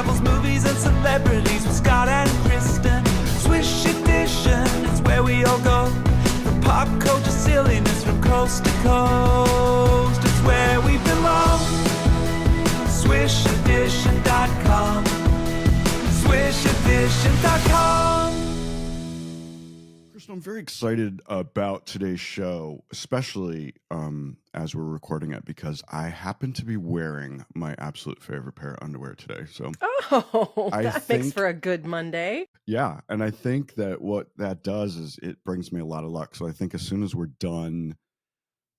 rivals movies and celebrities with Scott and Kristin. Swish Edition, it's where we all go for pop culture silliness from coast to coast. It's where we belong. SwishEdition.com. SwishEdition.com. Kristin, I'm very excited about today's show, especially as we're recording it, because I happen to be wearing my absolute favorite pair of underwear today. So, that makes for a good Monday. Yeah, and I think that what that does is it brings me a lot of luck. So I think as soon as we're done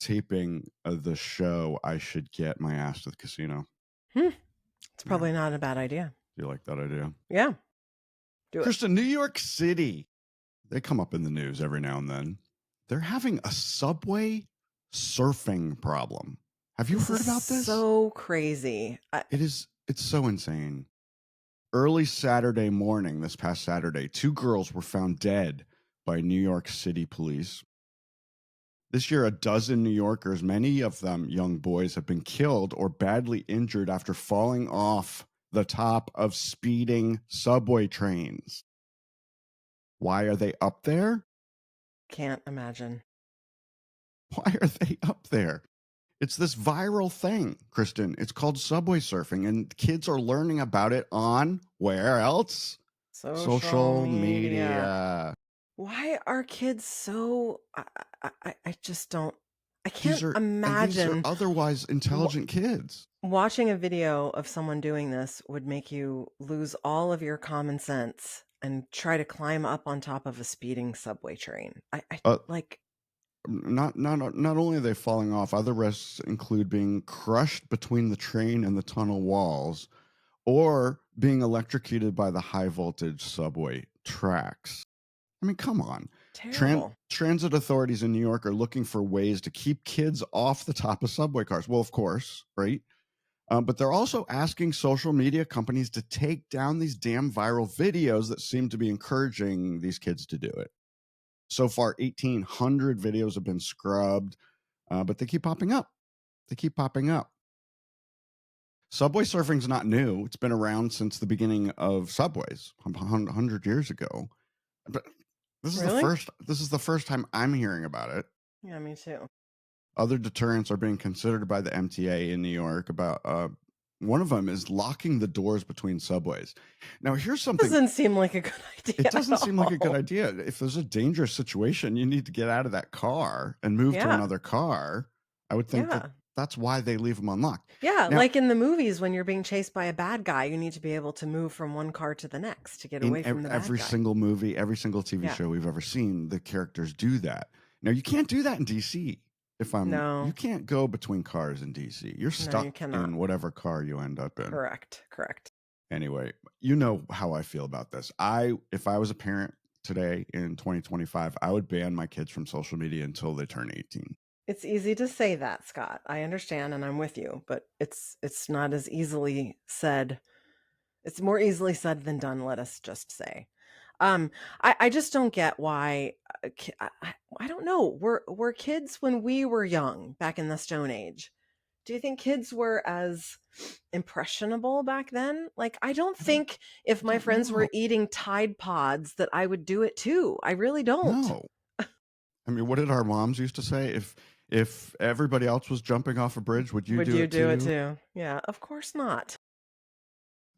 taping the show, I should get my ass to the casino. It's probably not a bad idea. Do you like that idea? Yeah. Do it. Kristin, New York City. They come up in the news every now and then. They're having a subway surfing problem. Have you heard about this? So crazy. It's so insane. Early Saturday morning, this past Saturday, 2 girls were found dead by New York City police. This year, a dozen New Yorkers, many of them young boys, have been killed or badly injured after falling off the top of speeding subway trains. Why are they up there? Can't imagine. Why are they up there? It's this viral thing, Kristin. It's called subway surfing, and kids are learning about it on where else? Social media. Why are kids so... I just don't... I can't imagine... These are otherwise intelligent kids. Watching a video of someone doing this would make you lose all of your common sense and try to climb up on top of a speeding subway train. Not only are they falling off, other risks include being crushed between the train and the tunnel walls or being electrocuted by the high voltage subway tracks. I mean, come on. Terrible. Transit authorities in New York are looking for ways to keep kids off the top of subway cars. Well, of course, right? But they're also asking social media companies to take down these damn viral videos that seem to be encouraging these kids to do it. So far, 1,800 videos have been scrubbed, but they keep popping up. Subway surfing's not new. It's been around since the beginning of subways, 100 years ago. But this is the first time I'm hearing about it. Yeah, me too. Other deterrents are being considered by the MTA in New York. About one of them is locking the doors between subways. Now, here's something. Doesn't seem like a good idea. It doesn't seem like a good idea. If there's a dangerous situation, you need to get out of that car and move to another car. I would think that's why they leave them unlocked. Yeah, now, like in the movies, when you're being chased by a bad guy, you need to be able to move from one car to the next to get away from the bad guy. Every single movie, every single TV show we've ever seen, the characters do that. Now, you can't do that in DC. You can't go between cars in DC. You're stuck in whatever car you end up in. Correct. Anyway, you know how I feel about this. If I was a parent today in 2025, I would ban my kids from social media until they turn 18. It's easy to say that, Scott. I understand and I'm with you, but it's not as easily said. It's more easily said than done, let us just say. I just don't get why. I don't know. Were kids when we were young back in the Stone Age? Do you think kids were as impressionable back then? Like, I don't think if my friends were eating Tide Pods that I would do it too. I really don't. No. I mean, what did our moms used to say? If everybody else was jumping off a bridge, would you do it too? Yeah, of course not.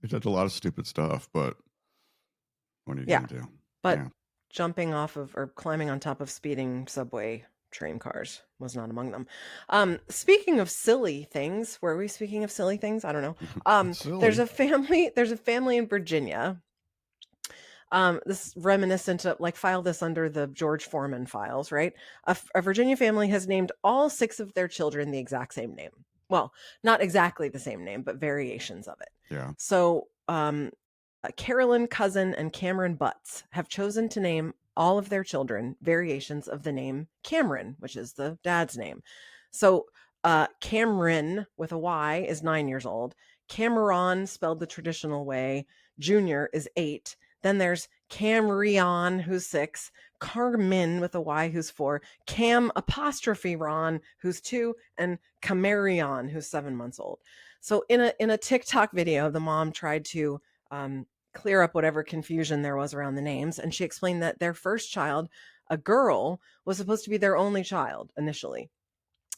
We did a lot of stupid stuff, but what are you going to do? But jumping off of or climbing on top of speeding subway train cars was not among them. Speaking of silly things, were we speaking of silly things? I don't know. There's a family in Virginia. This reminiscent of, like, file this under the George Foreman files, right? A Virginia family has named all 6 of their children the exact same name. Well, not exactly the same name, but variations of it. Yeah. So, Carolyn Cousin and Cameron Butts have chosen to name all of their children variations of the name Cameron, which is the dad's name. So, Cameron with a Y is 9 years old. Cameron, spelled the traditional way, Jr. is 8. Then there's Camrion, who's 6, Carmen with a Y, who's 4, Cam apostrophe Ron, who's 2, and Camarion, who's 7 months old. So in a TikTok video, the mom tried to clear up whatever confusion there was around the names. And she explained that their first child, a girl, was supposed to be their only child initially.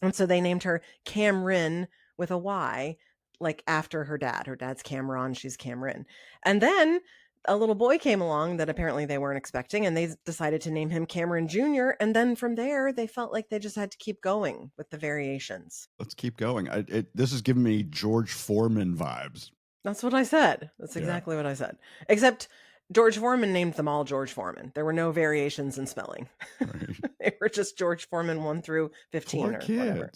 And so they named her Cameron with a Y, like after her dad. Her dad's Cameron, she's Cameron. And then a little boy came along that apparently they weren't expecting, and they decided to name him Cameron Jr. And then from there, they felt like they just had to keep going with the variations. Let's keep going. This is giving me George Foreman vibes. That's what I said. That's exactly what I said. Except George Foreman named them all George Foreman. There were no variations in spelling. Right. They were just George Foreman 1 through 15 Poor or kids. whatever.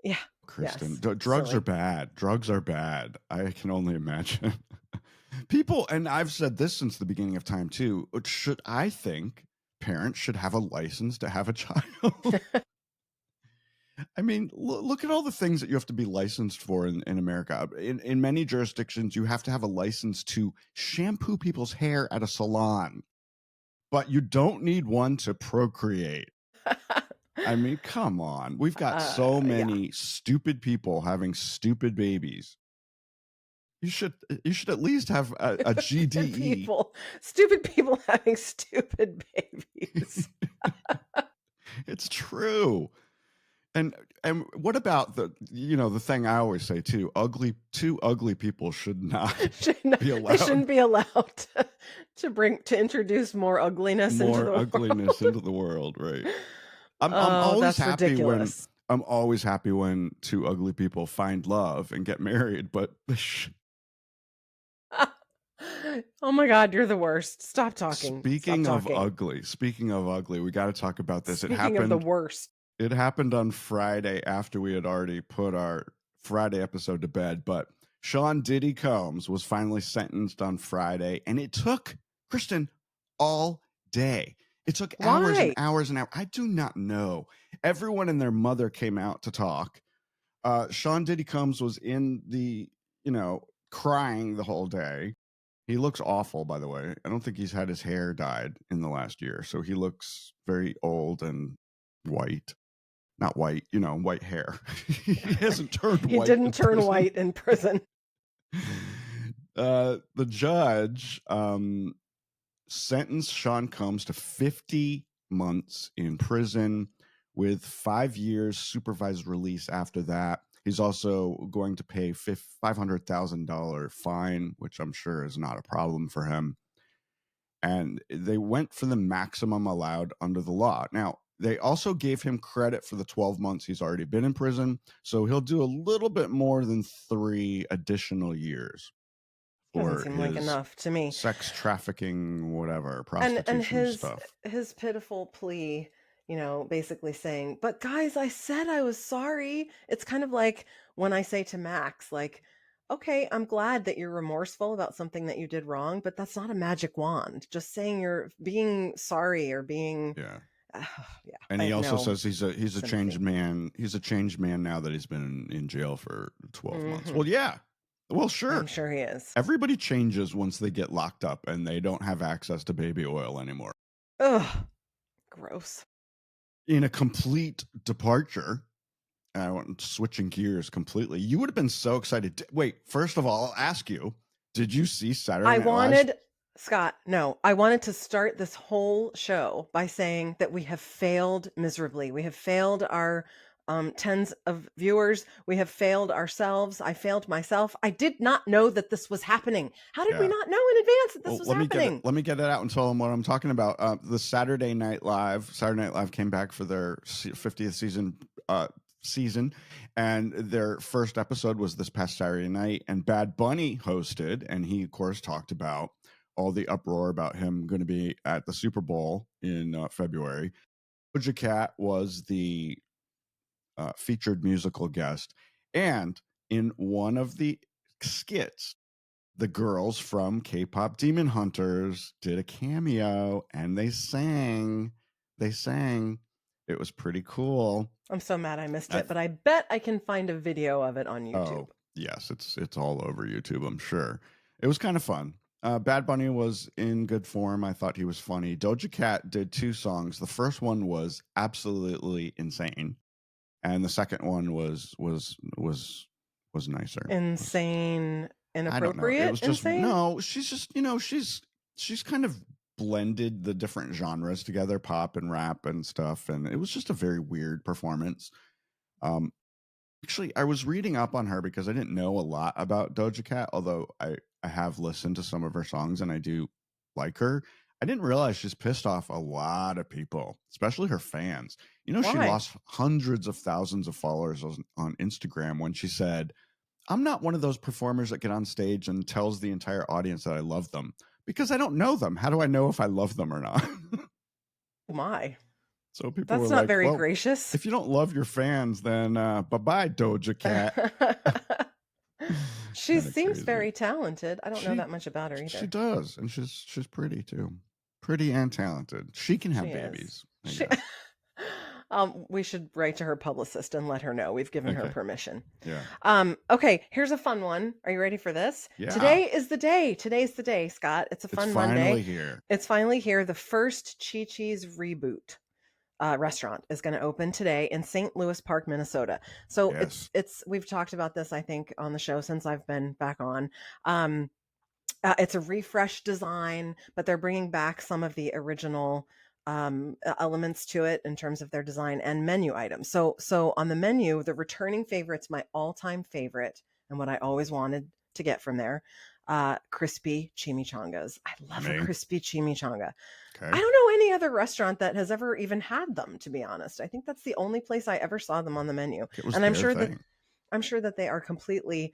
Yeah. Kristin, Yes. drugs Silly. are bad. Drugs are bad. I can only imagine. People, and I've said this since the beginning of time too, I think parents should have a license to have a child. I mean, look at all the things that you have to be licensed for in America. In many jurisdictions, you have to have a license to shampoo people's hair at a salon, but you don't need one to procreate. I mean, come on. We've got so many stupid people having stupid babies. You should at least have a GDE. Stupid people having stupid babies. It's true. And what about the thing I always say too? Two ugly people should not be allowed. They shouldn't be allowed to introduce more ugliness into the world, right? I'm always happy ridiculous. I'm always happy when two ugly people find love and get married, but oh my God, you're the worst. Stop talking. Speaking of ugly, we got to talk about this. Speaking of the worst. It happened on Friday after we had already put our Friday episode to bed, but Sean Diddy Combs was finally sentenced on Friday, and it took, Kristin, all day. It took hours and hours and hours. I do not know. Everyone and their mother came out to talk. Sean Diddy Combs was in the, crying the whole day. He looks awful, by the way. I don't think he's had his hair dyed in the last year, so he looks very old and white. Not white, white hair. He hasn't turned white. He didn't turn white in prison. The judge sentenced Sean Combs to 50 months in prison with 5 years supervised release after that. He's also going to pay $500,000 fine, which I'm sure is not a problem for him. And they went for the maximum allowed under the law. Now, they also gave him credit for the 12 months he's already been in prison. So he'll do a little bit more than 3 additional years. Doesn't seem like enough to me. Sex trafficking, whatever, prostitution and stuff. His pitiful plea, basically saying, but guys, I said I was sorry. It's kind of like when I say to Max, like, okay, I'm glad that you're remorseful about something that you did wrong, but that's not a magic wand. Just saying you're being sorry or being... Yeah. Yeah. And he also says he's a changed man. He's a changed man now that he's been in jail for 12 months. Well, yeah. Well, sure. I'm sure he is. Everybody changes once they get locked up and they don't have access to baby oil anymore. Ugh. Gross. In a complete departure, I went switching gears completely. You would have been so excited. Wait, first of all, I'll ask you, did you see Saturday Night Live? Scott, no, I wanted to start this whole show by saying that we have failed miserably. We have failed our tens of viewers. We have failed ourselves. I failed myself. I did not know that this was happening. How did we not know in advance that this was happening? Let me get it out and tell them what I'm talking about. The Saturday Night Live came back for their 50th season, and their first episode was this past Saturday night, and Bad Bunny hosted, and he, of course, talked about all the uproar about him going to be at the Super Bowl in February. Doja Cat was the featured musical guest. And in one of the skits, the girls from Kpop Demon Hunters did a cameo and they sang. It was pretty cool. I'm so mad I missed it, but I bet I can find a video of it on YouTube. Oh, yes, it's all over YouTube, I'm sure. It was kind of fun. Bad Bunny was in good form. I thought he was funny. Doja Cat did 2 songs. The first one was absolutely insane, and the second one was nicer. Insane I don't know. It inappropriate, was just insane? no. She's just she's kind of blended the different genres together, pop and rap and stuff, and it was just a very weird performance. Um, Actually, I was reading up on her because I didn't know a lot about Doja Cat, although I have listened to some of her songs and I do like her. I didn't realize she's pissed off a lot of people, especially her fans. She Why? lost hundreds of thousands of followers on Instagram when she said, I'm not one of those performers that get on stage and tells the entire audience that I love them because I don't know them. How do I know if I love them or not? Oh my. So people were That's not like, very well, gracious. if you don't love your fans, then bye-bye, Doja Cat. She Kinda seems crazy. very talented. I don't know She- that much about her either. She does, and she's pretty too. Pretty and talented. She can have She is. babies. I She- guess. we should write to her publicist and let her know we've given her Okay. permission. Yeah. Okay, here's a fun one. Are you ready for this? Yeah. Today is the day. Today's the day, Scott. It's a fun It's Monday. finally here. It's finally here. The first Chi-Chi's reboot restaurant is going to open today in St. Louis Park, Minnesota. So Yes. it's we've talked about this, I think, on the show since I've been back on. It's a refreshed design, but they're bringing back some of the original elements to it in terms of their design and menu items. So on the menu, the returning favorites, my all-time favorite, and what I always wanted to get from there, crispy chimichangas. I love a crispy chimichanga. Okay. I don't know any other restaurant that has ever even had them, to be honest. I think that's the only place I ever saw them on the menu. It was And I'm their sure thing. that they are completely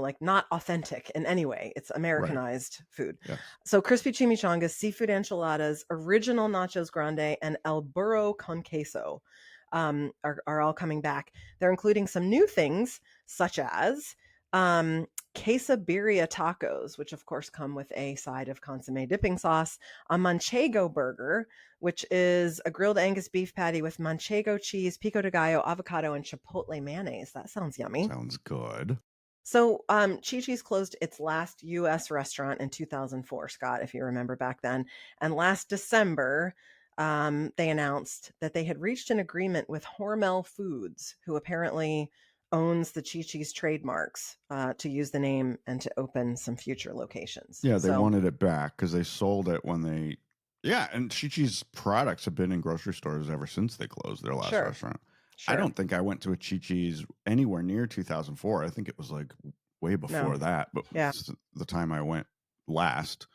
like not authentic in any way. It's Americanized food. Yes. So crispy chimichangas, seafood enchiladas, original nachos grande, and el burro con queso are all coming back. They're including some new things such as quesabirria tacos, which of course come with a side of consomme dipping sauce, a manchego burger, which is a grilled Angus beef patty with manchego cheese, pico de gallo, avocado, and chipotle mayonnaise. That sounds yummy. Sounds good. So Chi-Chi's closed its last U.S. restaurant in 2004, Scott, if you remember back then. And last December, they announced that they had reached an agreement with Hormel Foods, who apparently owns the Chi-Chi's trademarks, to use the name and to open some future locations. Yeah, they wanted it back because they sold it when they... Yeah, and Chi-Chi's products have been in grocery stores ever since they closed their last restaurant. Sure. I don't think I went to a Chi-Chi's anywhere near 2004. I think it was like way before that, but the time I went last.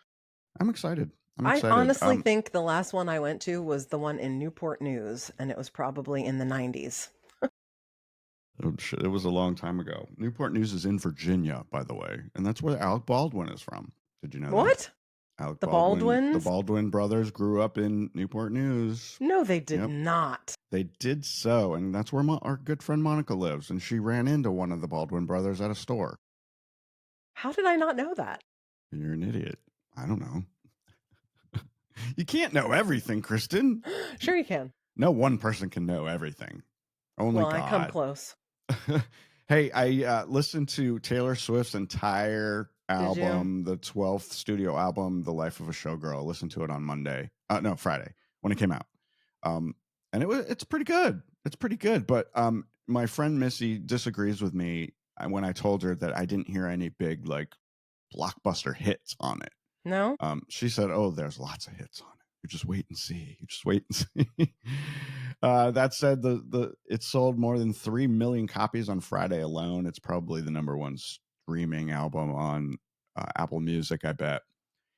I'm excited. I honestly think the last one I went to was the one in Newport News, and it was probably in the 90s. It was a long time ago. Newport News is in Virginia, by the way, and that's where Alec Baldwin is from. Did you know what? That? Alec the Baldwin, Baldwins? The Baldwin brothers grew up in Newport News. No, they did not. They did so, and that's where our good friend Monica lives, and she ran into one of the Baldwin brothers at a store. How did I not know that? You're an idiot. I don't know. You can't know everything, Kristin. Sure you can. No one person can know everything. Only God. I come close. Hey, I listened to Taylor Swift's entire album, the 12th studio album, The Life of a Showgirl. I listened to it on Friday when it came out. And it's pretty good. It's pretty good. But my friend Missy disagrees with me when I told her that I didn't hear any big like blockbuster hits on it. No? She said, "Oh, there's lots of hits on it. You just wait and see. You just wait and see." That said, it sold more than 3 million copies on Friday alone. It's probably the number one streaming album on Apple Music, I bet.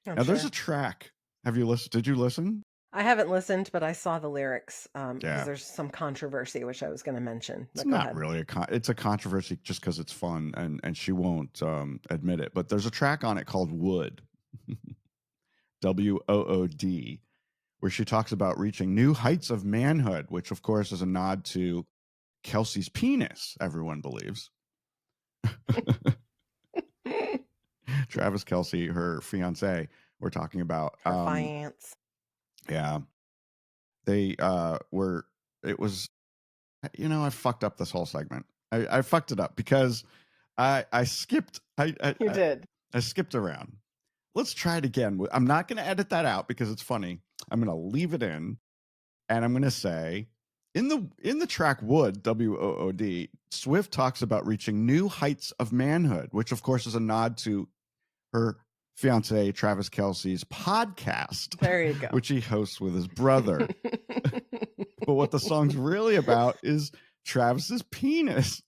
Now, there's a track. Have you listened? Did you listen? I haven't listened, but I saw the lyrics because there's some controversy, which I was going to mention. It's not really it's a controversy just because it's fun, and she won't admit it. But there's a track on it called Wood, WOOD, where she talks about reaching new heights of manhood, which of course is a nod to Kelce's penis, everyone believes. Travis Kelce, her fiance, we're talking about. Her fiance. Yeah. They it was, I fucked up this whole segment. I fucked it up because I skipped. You did. I skipped around. Let's try it again. I'm not going to edit that out because it's funny. I'm going to leave it in, and I'm going to say In the track Wood, WOOD, Swift talks about reaching new heights of manhood, which of course is a nod to her fiance Travis Kelce's podcast. There you go. Which he hosts with his brother. But what the song's really about is Travis's penis.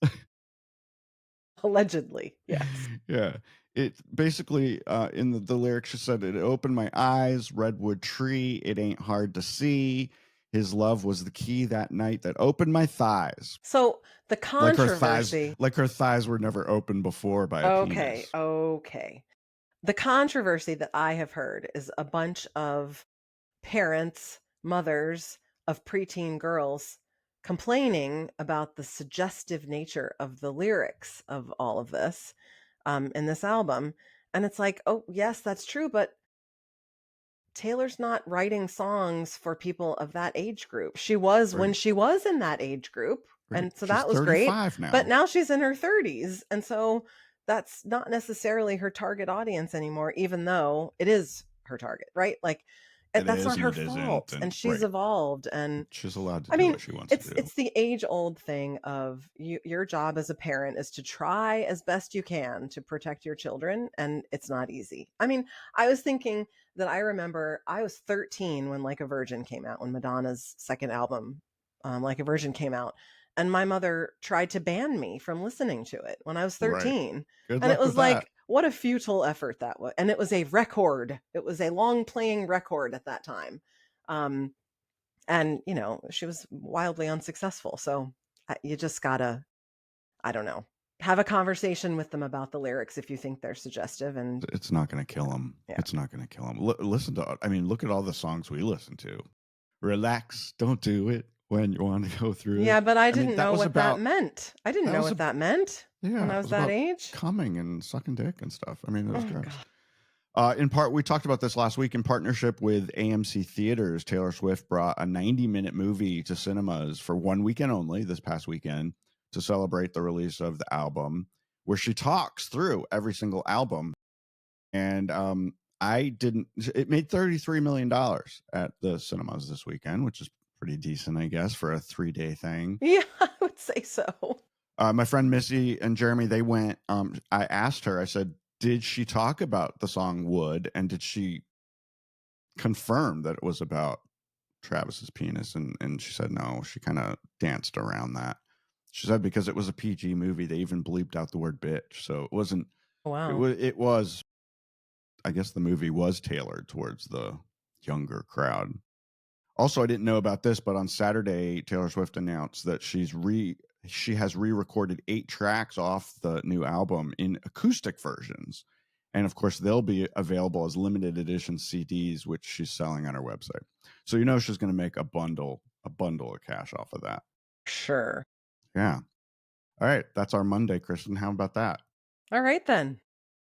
Allegedly, yes. Yeah. It basically, in the lyrics, she said, it opened my eyes, redwood tree, it ain't hard to see. His love was the key that night that opened my thighs. So the controversy... Like her thighs were never opened before by a penis. Okay. The controversy that I have heard is a bunch of parents, mothers of preteen girls complaining about the suggestive nature of the lyrics of all of this in this album. And it's like, oh, yes, that's true. But Taylor's not writing songs for people of that age group. She was when she was in that age group. Right. And so She's that was great. Now. But now she's in her 30s. And so that's not necessarily her target audience anymore, even though it is her target, right? Like, that's not her fault. And she's evolved, and she's allowed to do what she wants to do. It's the age-old thing of your job as a parent is to try as best you can to protect your children, and it's not easy. I mean, I was thinking that I remember I was 13 when Like a Virgin came out, when Madonna's second album, Like a Virgin, came out. And my mother tried to ban me from listening to it when I was 13. Right. And it was like, what a futile effort that was. And it was a record. It was a long playing record at that time. And, you know, she was wildly unsuccessful. So you just gotta, I don't know, have a conversation with them about the lyrics if you think they're suggestive. And it's not going to kill them. Yeah. It's not going to kill them. Look at all the songs we listen to. Relax. Don't do it when you want to go through. Yeah, but I didn't know what that meant. I didn't know what that meant when I was that age. Coming and sucking dick and stuff. I mean, it was gross. In part, we talked about this last week. In partnership with AMC Theaters, Taylor Swift brought a 90-minute movie to cinemas for one weekend only, this past weekend, to celebrate the release of the album, where she talks through every single album. And it made $33 million at the cinemas this weekend, which is pretty decent, I guess, for a 3-day thing. Yeah, I would say so. My friend Missy and Jeremy, they went. I asked her, I said, did she talk about the song Wood? And did she confirm that it was about Travis's penis? And she said no. She kind of danced around that. She said because it was a PG movie, they even bleeped out the word bitch. So it wasn't. Wow. It was, I guess the movie was tailored towards the younger crowd. Also, I didn't know about this, but on Saturday, Taylor Swift announced that she has re-recorded 8 tracks off the new album in acoustic versions. And of course, they'll be available as limited edition CDs, which she's selling on her website. So you know she's going to make a bundle of cash off of that. Sure. Yeah. All right. That's our Monday, Kristin. How about that? All right, then.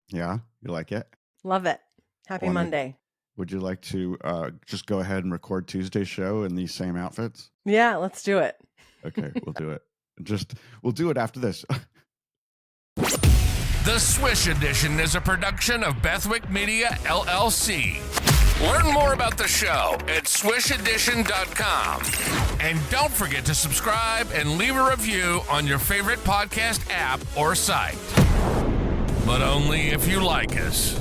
Yeah? You like it? Love it. Happy Monday. Would you like to just go ahead and record Tuesday's show in these same outfits? Yeah, let's do it. Okay, we'll do it. We'll do it after this. The Swish Edition is a production of Bethwick Media, LLC. Learn more about the show at swishedition.com. And don't forget to subscribe and leave a review on your favorite podcast app or site. But only if you like us.